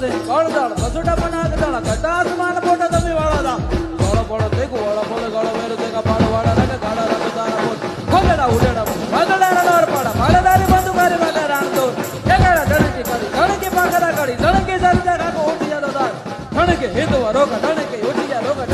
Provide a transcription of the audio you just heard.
से कौड़दाड़ बसुटा बना के डाला कटा आसमान पोटा तभी वाला था गोड़ा पोड़ा देखो वाला पोड़ा गोड़ा मेरे देखा पाड़ा वाड़ा लगा गाड़ा लगा तारा पोट खोलेड़ा उड़ेड़ा बदला डर पड़ा बाड़ादारी बंदू करे बागा रान तो जगड़ा धड़की करी धड़की पाकड़ा करी धड़की सरजा का को उठिया दादा धड़के हिंदू रोका धड़के उठिया रोका